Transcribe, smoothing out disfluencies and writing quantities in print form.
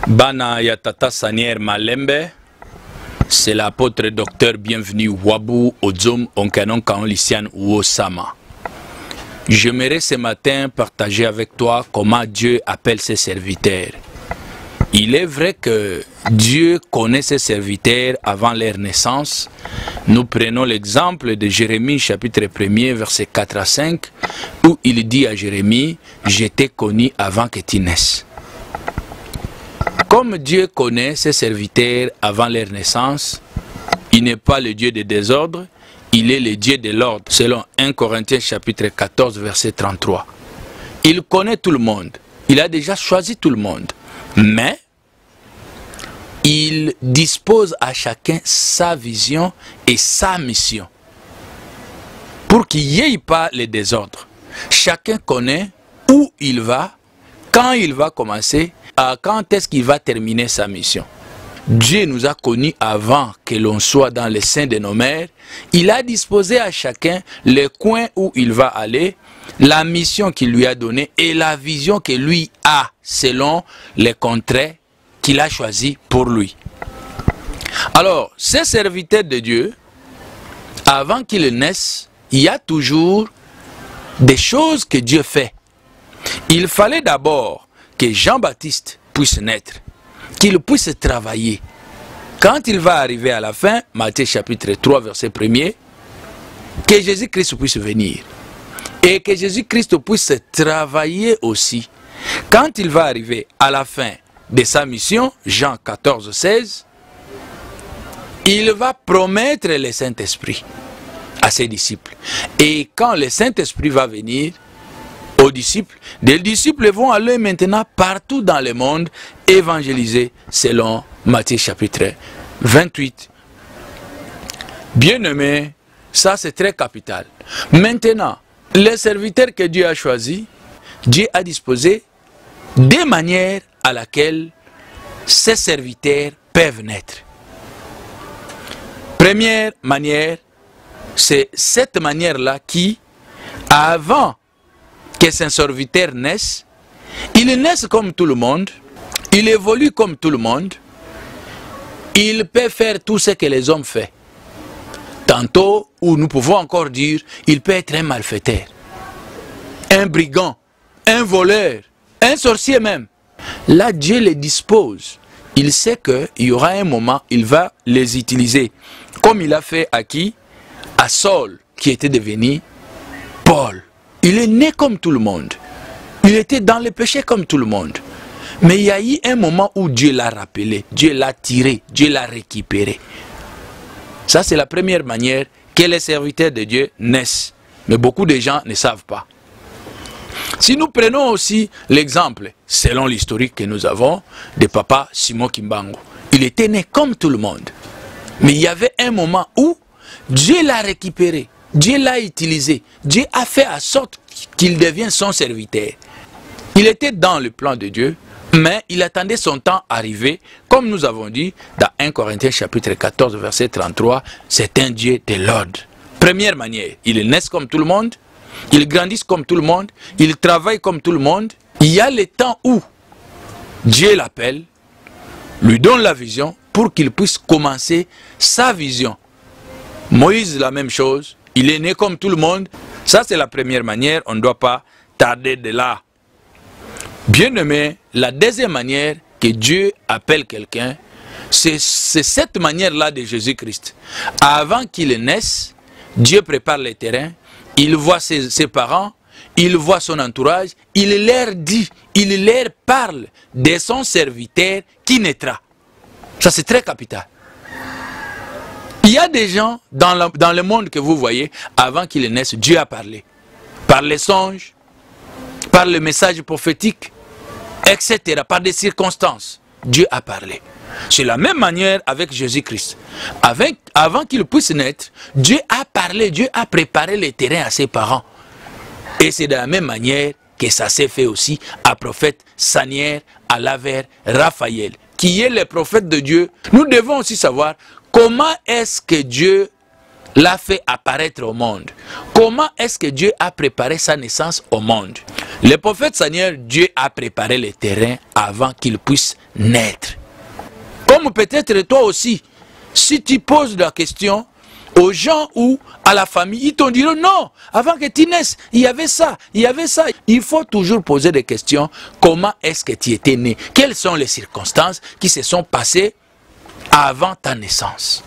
Bana Yatata Sanier Malembe, c'est l'apôtre docteur bienvenu Wabu Ozom Onkanon Kaonlisian Wosama. J'aimerais ce matin partager avec toi comment Dieu appelle ses serviteurs. Il est vrai que Dieu connaît ses serviteurs avant leur naissance. Nous prenons l'exemple de Jérémie chapitre 1er verset 4 à 5 où il dit à Jérémie, je t'ai connu avant que tu naisses. Comme Dieu connaît ses serviteurs avant leur naissance, il n'est pas le Dieu de désordre, il est le Dieu de l'ordre, selon 1 Corinthiens chapitre 14 verset 33. Il connaît tout le monde, il a déjà choisi tout le monde, mais il dispose à chacun sa vision et sa mission. Pour qu'il n'y ait pas le désordre, chacun connaît où il va, quand il va commencer, quand est-ce qu'il va terminer sa mission. Dieu nous a connus avant que l'on soit dans le sein de nos mères. Il a disposé à chacun le coin où il va aller, la mission qu'il lui a donnée et la vision que lui a selon les contrées qu'il a choisi pour lui. Alors, ces serviteurs de Dieu, avant qu'ils naissent, il y a toujours des choses que Dieu fait. Il fallait d'abord que Jean-Baptiste puisse naître, qu'il puisse travailler. Quand il va arriver à la fin, Matthieu chapitre 3 verset 1er, que Jésus-Christ puisse venir. Et que Jésus-Christ puisse travailler aussi. Quand il va arriver à la fin de sa mission, Jean 14, 16, il va promettre le Saint-Esprit à ses disciples. Et quand le Saint-Esprit va venir aux disciples, les disciples vont aller maintenant partout dans le monde évangéliser selon Matthieu chapitre 28. Bien-aimés, ça c'est très capital. Maintenant, les serviteurs que Dieu a choisis, Dieu a disposé des manières à laquelle ces serviteurs peuvent naître. Première manière, c'est cette manière-là qui, avant que ces serviteurs naissent, ils naissent comme tout le monde, ils évoluent comme tout le monde, ils peuvent faire tout ce que les hommes font. Tantôt, où nous pouvons encore dire, il peut être un malfaiteur, un brigand, un voleur, un sorcier même. Là, Dieu les dispose. Il sait qu'il y aura un moment, il va les utiliser. Comme il a fait à qui? À Saul, qui était devenu Paul. Il est né comme tout le monde. Il était dans le péché comme tout le monde. Mais il y a eu un moment où Dieu l'a rappelé, Dieu l'a tiré, Dieu l'a récupéré. Ça, c'est la première manière que les serviteurs de Dieu naissent. Mais beaucoup de gens ne savent pas. Si nous prenons aussi l'exemple, selon l'historique que nous avons, de papa Simon Kimbangu, il était né comme tout le monde. Mais il y avait un moment où Dieu l'a récupéré, Dieu l'a utilisé, Dieu a fait en sorte qu'il devienne son serviteur. Il était dans le plan de Dieu, mais il attendait son temps arrivé, comme nous avons dit dans 1 Corinthiens chapitre 14 verset 33, c'est un Dieu de l'ordre. Première manière, il naît comme tout le monde, il grandit comme tout le monde, il travaille comme tout le monde. Il y a le temps où Dieu l'appelle, lui donne la vision pour qu'il puisse commencer sa vision. Moïse, la même chose, il est né comme tout le monde. Ça, c'est la première manière, on ne doit pas tarder de là. Bien-aimé, la deuxième manière que Dieu appelle quelqu'un, c'est cette manière-là de Jésus-Christ. Avant qu'il naisse, Dieu prépare le terrain, il voit ses parents, il voit son entourage, il leur dit, il leur parle de son serviteur qui naîtra. Ça, c'est très capital. Il y a des gens dans le monde que vous voyez, avant qu'ils naissent, Dieu a parlé. Par les songes, par le message prophétique, etc. Par des circonstances, Dieu a parlé. C'est la même manière avec Jésus-Christ. Avant qu'il puisse naître, Dieu a parlé, Dieu a préparé le terrain à ses parents. Et c'est de la même manière que ça s'est fait aussi à prophète Sanier, à Laver, Raphaël, qui est le prophète de Dieu. Nous devons aussi savoir comment est-ce que Dieu l'a fait apparaître au monde. Comment est-ce que Dieu a préparé sa naissance au monde? Le prophète Seigneur, Dieu a préparé le terrain avant qu'il puisse naître. Comme peut-être toi aussi, si tu poses la question aux gens ou à la famille, ils t'ont dit non, avant que tu naisses, il y avait ça, il y avait ça. Il faut toujours poser des questions. Comment est-ce que tu étais né? Quelles sont les circonstances qui se sont passées avant ta naissance?